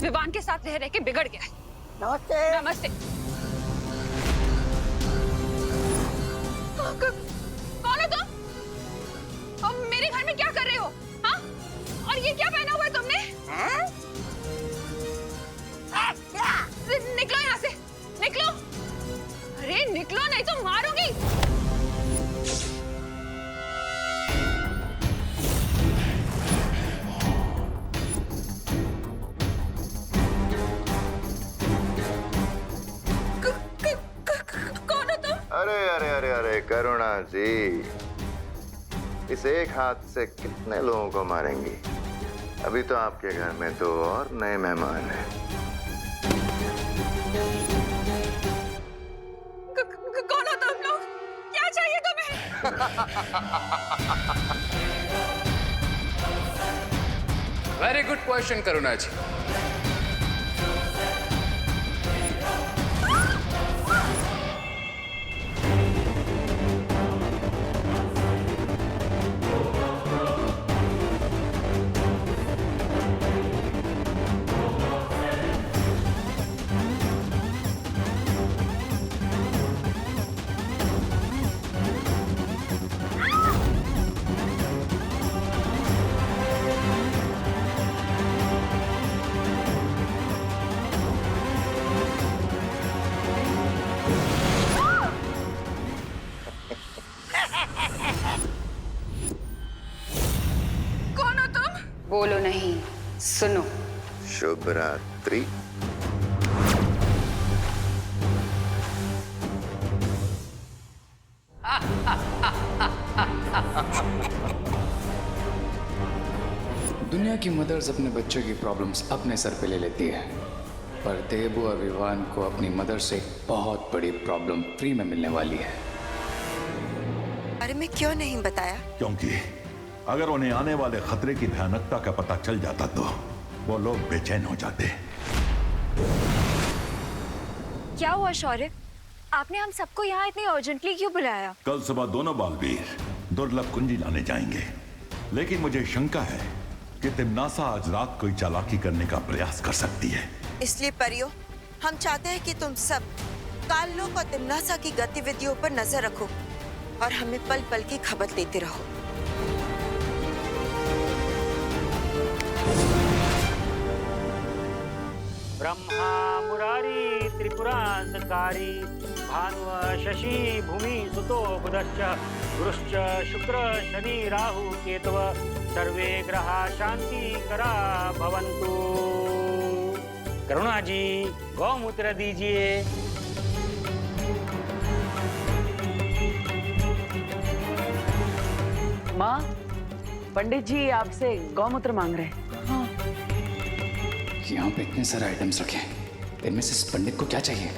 विवान के साथ रह रह के बिगड़ गया है। नमस्ते। नमस्ते। कौन हो तुम? और मेरे घर में क्या कर रहे हो? हाँ? और ये क्या पहना हुआ है तुमने? निकलो यहाँ से, निकलो। अरे निकलो नहीं तो मारूंगी। कौन हो तुम? अरे अरे अरे अरे करुणा जी, इस एक हाथ से कितने लोगों को मारेंगी? अभी तो आपके घर में 2 और नए मेहमान हैं। कौन हो तुम लोग? क्या चाहिए तुम्हें? वेरी गुड क्वेश्चन करुणा जी। कौन हो तुम? बोलो नहीं, सुनो। शुभ रात्रि। दुनिया की मदर्स अपने बच्चों की प्रॉब्लम्स अपने सर पे ले लेती है, पर देबू और विवान को अपनी मदर से एक बहुत बड़ी प्रॉब्लम फ्री में मिलने वाली है। अरे मैं क्यों नहीं बताया? क्योंकि अगर उन्हें आने वाले खतरे की भयानकता का पता चल जाता तो वो लोग बेचैन हो जाते। क्या हुआ शौर्य? आपने हम सबको यहाँ इतनी अर्जेंटली क्यों बुलाया? कल सुबह दोनों बालवीर दुर्लभ कुंजी लाने जाएंगे, लेकिन मुझे शंका है कि तिम्नासा आज रात कोई चालाकी करने का प्रयास कर सकती है। इसलिए परियो, हम चाहते हैं कि तुम सब काल्लोक और तिम्नासा की गतिविधियों पर नजर रखो और हमें पल पल की खबर देते रहो। ब्रह्मा मुरारी त्रिपुरांतकारी भानु शशि भूमि सुतो बुधश्च गुरुश्च शुक्र शनि राहु केतव सर्वे ग्रहा शांति करा भवन्तु। करुणा जी गौमूत्र दीजिए। माँ, पंडित जी आपसे गौमूत्र मांग रहे हैं। यहाँ पे इतने सारे आइटम्स रखे हैं, इनमें से इस पंडित को क्या चाहिए?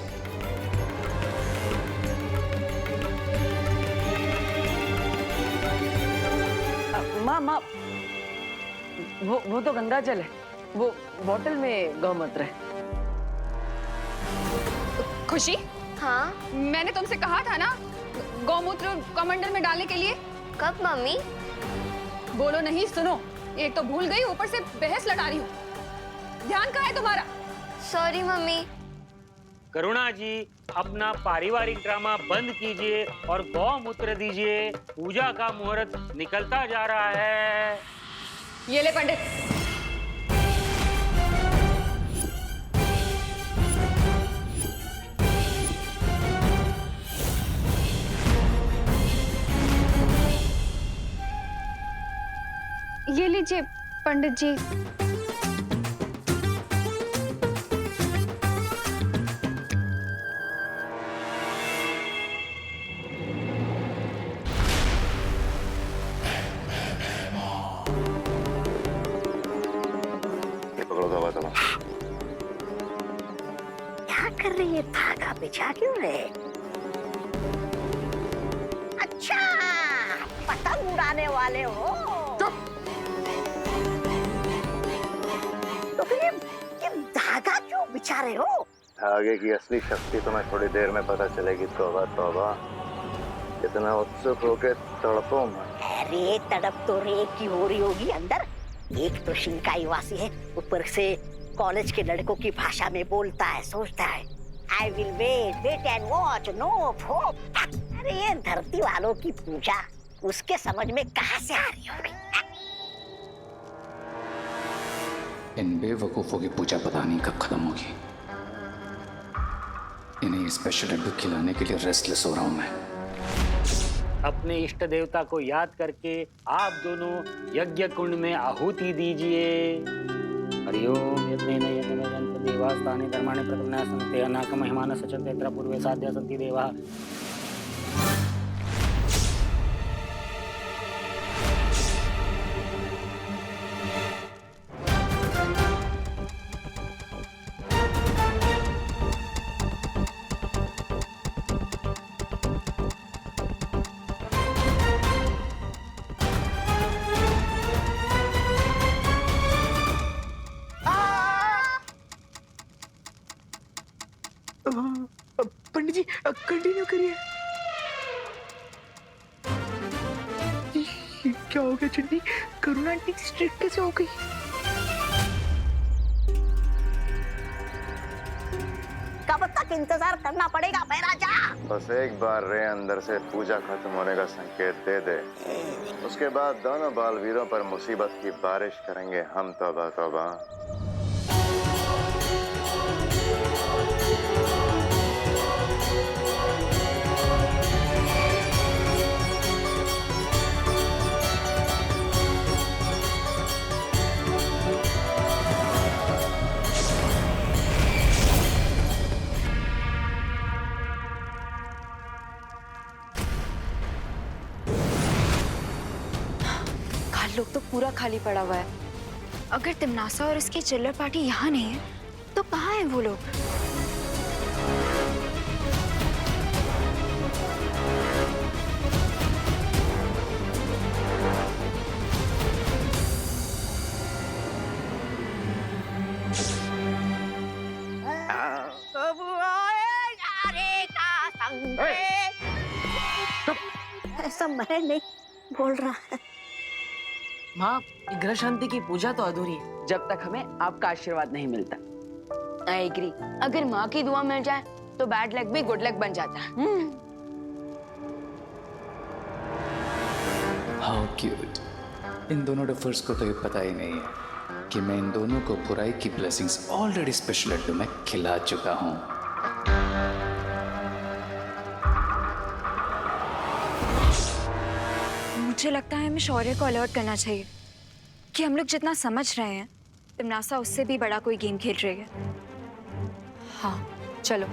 माँ, वो तो गंगा जल है, वो बोतल में गौमूत्र है। खुशी, हाँ? मैंने तुमसे कहा था ना गौमूत्र कमंडल में डालने के लिए। कब मम्मी? बोलो नहीं, सुनो। एक तो भूल गई, ऊपर से बहस लड़ा रही हूँ। ध्यान कहाँ है तुम्हारा? Sorry mummy. करुणा जी अपना पारिवारिक ड्रामा बंद कीजिए और गौमूत्र दीजिए। पूजा का मुहूर्त निकलता जा रहा है। ये ले पंडित। ये लीजिए पंडित जी। क्या कर रही है? धागा बिछा क्यों रहे? अच्छा, पतंग उड़ाने वाले हो? तो फिर ये धागा क्यों बिछा रहे हो? धागे की असली शक्ति तुम्हें थोड़ी देर में पता चलेगी। तौबा तौबा, इतना उत्सुक होके तड़पो मत। अरे तड़प तो रेत की हो रही होगी अंदर। एक तो शिंकाई वासी है, ऊपर से कॉलेज के लड़कों की भाषा में बोलता है, सोचता है I will wait and watch, no hope. अरे ये धरती वालों की पूजा उसके समझ में कहाँ से आ रही होगी? इन बेवकूफों की पूजा पता नहीं कब खत्म होगी। इन्हें स्पेशल लड्डू खिलाने के लिए रेस्टलेस हो रहा हूं मैं। अपने इष्ट देवता को याद करके आप दोनों यज्ञ कुंड में आहुति दीजिए। हरिओम यज्ञेन यज्ञमयन्त देवास्तानि धर्माणि प्रकरणाः सन्ति अनाक महिमानः सचन्ते यत्र पूर्वे साध्या सन्ति देवाः। पंडित जी कंटिन्यू करिए। क्या हो गया चंडी? करुणा आंटी स्ट्रिक्ट कैसे हो गई? कब तक इंतजार करना पड़ेगा महाराजा? बस एक बार रे अंदर से पूजा खत्म होने का संकेत दे दे, उसके बाद दोनों बालवीरों पर मुसीबत की बारिश करेंगे हम। तौबा तौबा। लोग तो पूरा खाली पड़ा हुआ है। अगर तिमनासा और इसकी चिल्लर पार्टी यहाँ नहीं है तो कहाँ है वो लोग? ऐसा मैं नहीं बोल रहा है। माँ, ग्रह शांति की पूजा तो अधूरी है जब तक हमें आपका आशीर्वाद नहीं मिलता। I agree. अगर माँ की दुआ मिल जाए तो बैड लक भी गुड लक बन जाता है। How cute. इन दोनों डफर्स को तो ये पता ही नहीं है कि मैं इन दोनों को बुराई की ब्लेसिंग्स ऑलरेडी स्पेशल लड्डू में खिला चुका हूँ। मुझे लगता है हमें शौर्य को अलर्ट करना चाहिए कि हम लोग जितना समझ रहे हैं तिमनासा उससे भी बड़ा कोई गेम खेल रही है। हाँ चलो।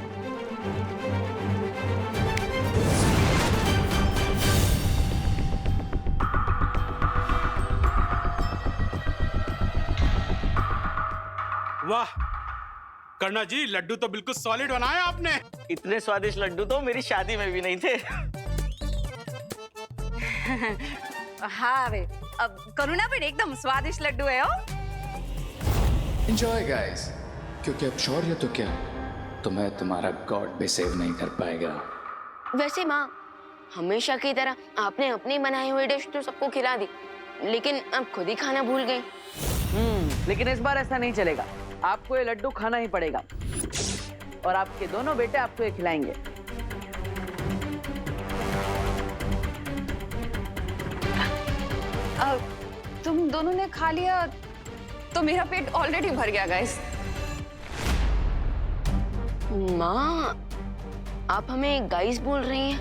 वाह कर्णा जी, लड्डू तो बिल्कुल सॉलिड बनाए आपने। इतने स्वादिष्ट लड्डू तो मेरी शादी में भी नहीं थे। हाँ वे, अब करुणा भी एकदम स्वादिष्ट लड्डू है। एंजॉय गाइस, क्योंकि अब शौर्य तो क्या, तुम्हें तुम्हारा गॉड भी सेव नहीं कर पाएगा। वैसे माँ, हमेशा की तरह आपने अपनी बनाई हुई डिश तो सबको खिला दी, लेकिन अब खुद ही खाना भूल गई। लेकिन इस बार ऐसा नहीं चलेगा। आपको ये लड्डू खाना ही पड़ेगा और आपके दोनों बेटे आपको ये खिलाएंगे। तुम दोनों ने खा लिया तो मेरा पेट ऑलरेडी भर गया गाइस। माँ, आप हमें गाइस बोल रही हैं?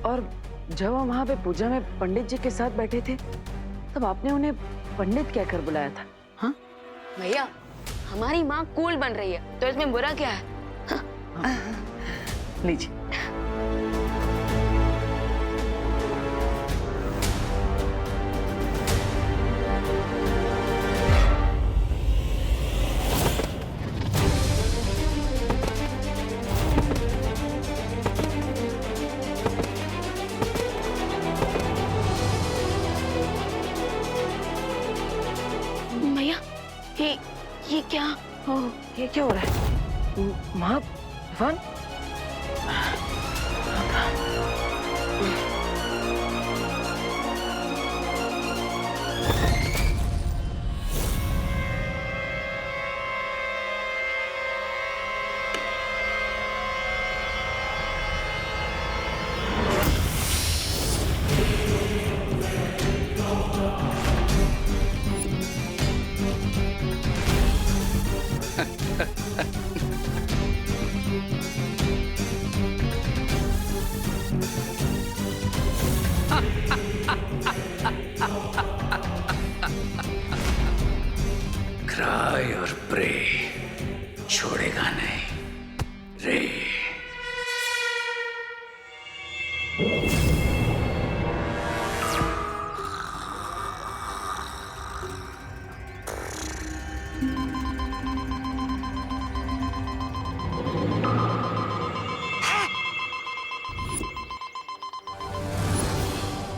और जब हम वहाँ पे पूजा में पंडित जी के साथ बैठे थे तब आपने उन्हें पंडित कहकर बुलाया था। हाँ भैया, हमारी माँ कूल बन रही है तो इसमें बुरा क्या है? हाँ। लीजिए। ये क्या? ये क्या हो रहा है? माँ, इरफान? प्रे, छोड़ेगा नहीं रे।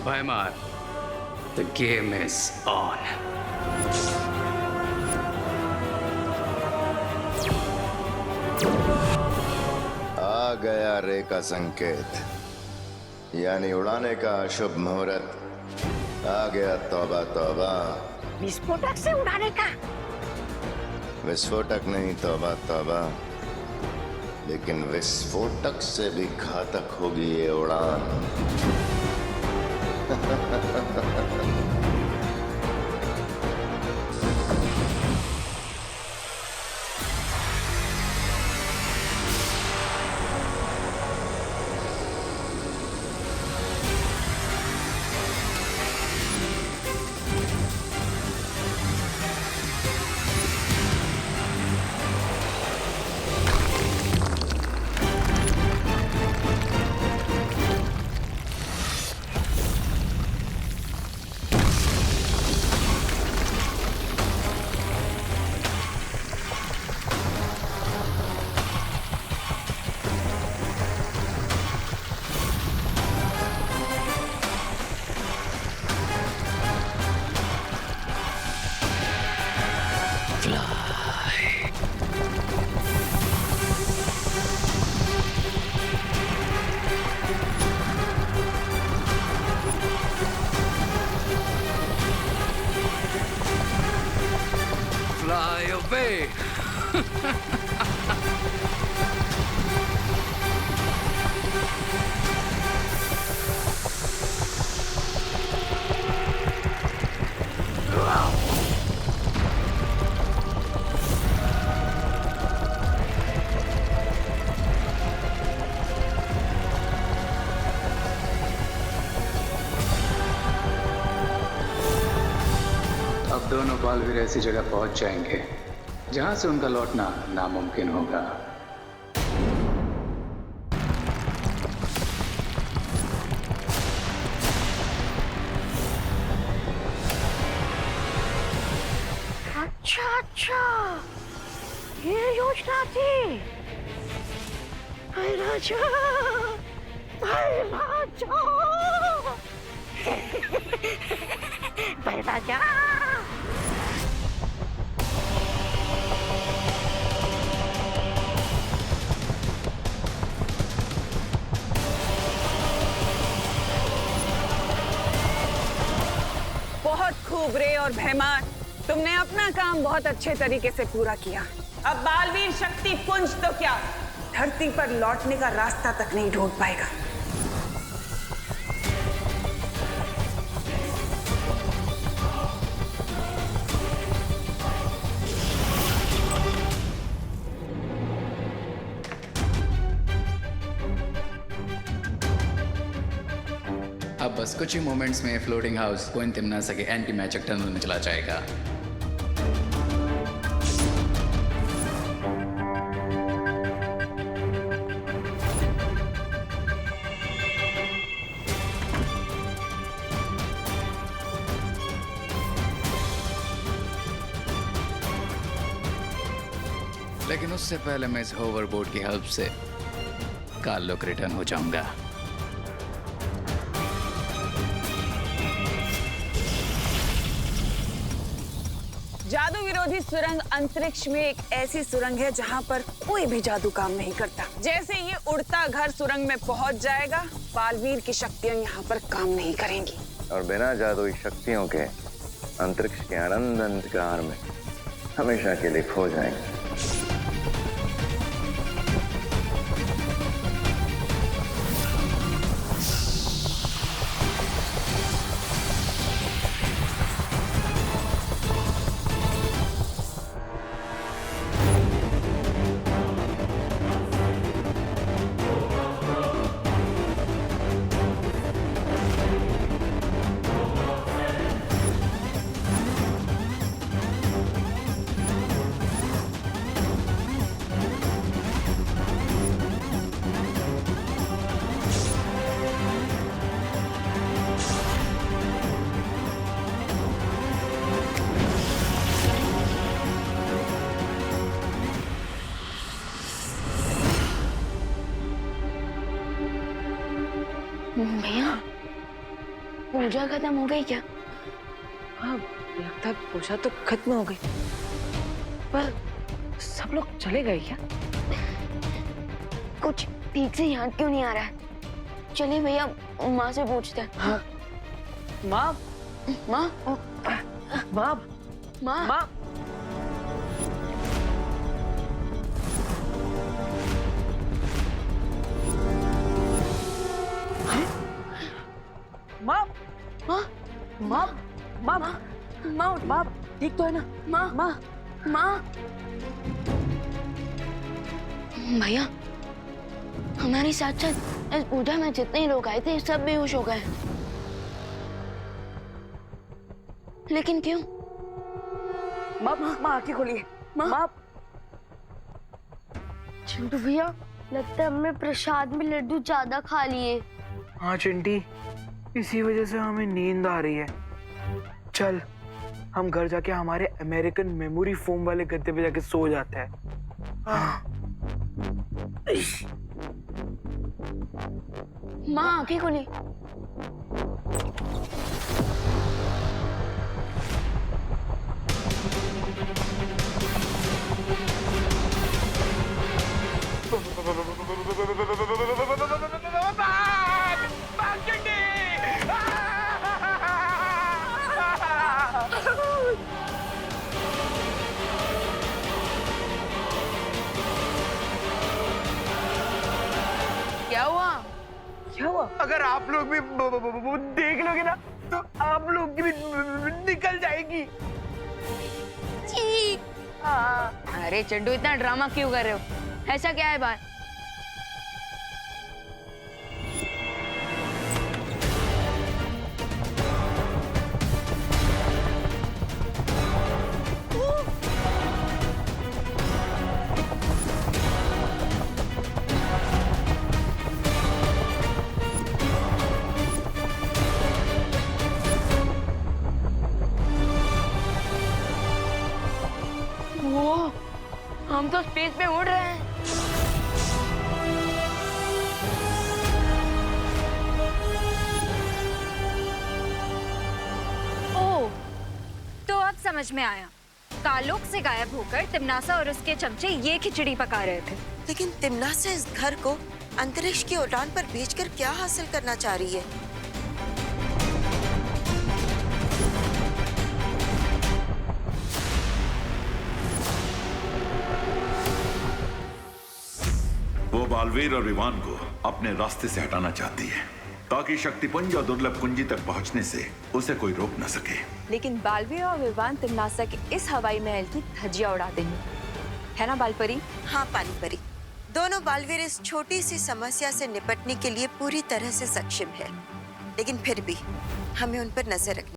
Weimar, the game is on. आ गया रे का संकेत, यानी उड़ाने का शुभ मुहूर्त। आ गया तौबा तौबा। विस्फोटक से उड़ाने का? विस्फोटक नहीं, तौबा तौबा। लेकिन विस्फोटक से भी घातक होगी ये उड़ान। Fly away. अब दोनों बालवीर ऐसी जगह पहुंच जाएंगे जहां से उनका लौटना नामुमकिन होगा। अच्छा अच्छा, ये योजना थी। हाय राजा, हाय राजा, हाय राजा। बहुत खूब रे और भैमार, तुमने अपना काम बहुत अच्छे तरीके से पूरा किया। अब बालवीर शक्ति पुंज तो क्या, धरती पर लौटने का रास्ता तक नहीं ढूंढ पाएगा। अब बस कुछ ही मोमेंट्स में फ्लोटिंग हाउस कोइन तिम्नासा के एंटी मैजिक टनल में चला जाएगा। लेकिन उससे पहले मैं इस होवरबोर्ड की हेल्प से काल लोक रिटर्न हो जाऊंगा। जादू विरोधी सुरंग अंतरिक्ष में एक ऐसी सुरंग है जहां पर कोई भी जादू काम नहीं करता। जैसे ये उड़ता घर सुरंग में पहुंच जाएगा, बालवीर की शक्तियां यहाँ पर काम नहीं करेंगी और बिना जादुई शक्तियों के अंतरिक्ष के अनंत अंधकार में हमेशा के लिए खो जाएंगे। भैया पूजा खत्म हो गई क्या? हाँ लगता है पूजा तो खत्म हो गई, पर सब लोग चले गए क्या? कुछ ठीक से याद क्यों नहीं आ रहा है? चलिए भैया माँ से पूछते हैं। हाँ। माँ माँ माँ माँ माँ माँ माँ माँ माँ माँ माँ ठीक तो है ना? माँ माँ माँ भैया हमारे साथ साथ इस पूजा में जितने लोग आए थे सब बेहोश हो गए, लेकिन क्यों? माँ माँ आंखें खोलिए। माँ चिंटू भैया लगता है हमने प्रसाद में लड्डू ज्यादा खा लिए। हाँ चिंटी, इसी वजह से हमें नींद आ रही है। चल हम घर जाके हमारे अमेरिकन मेमोरी फोम वाले गद्दे पे जाके सो जाते हैं। माँ आंखें खोली। क्या हुआ? क्या हुआ? अगर आप लोग भी देख लोगे ना तो आप लोग की भी निकल जाएगी। अरे चड्डू इतना ड्रामा क्यों कर रहे हो? ऐसा क्या है बात? वो हम तो स्पेस में उड़ रहे हैं। ओह, तो अब समझ में आया। कालोक से गायब होकर तिम्नासा और उसके चमचे ये खिचड़ी पका रहे थे। लेकिन तिम्नासा इस घर को अंतरिक्ष की उड़ान पर भेजकर क्या हासिल करना चाह रही है? वो बालवीर और विवान को अपने रास्ते से हटाना चाहती है ताकि शक्तिपुंज और दुर्लभ कुंजी तक पहुंचने से उसे कोई रोक न सके। लेकिन बालवीर और विवान तिम्नासा के इस हवाई महल की धज्जियां उड़ा देंगे, है ना बालपरी? हाँ पानी परी, दोनों बालवीर इस छोटी सी समस्या से निपटने के लिए पूरी तरह से सक्षम है, लेकिन फिर भी हमें उन पर नजर रखनी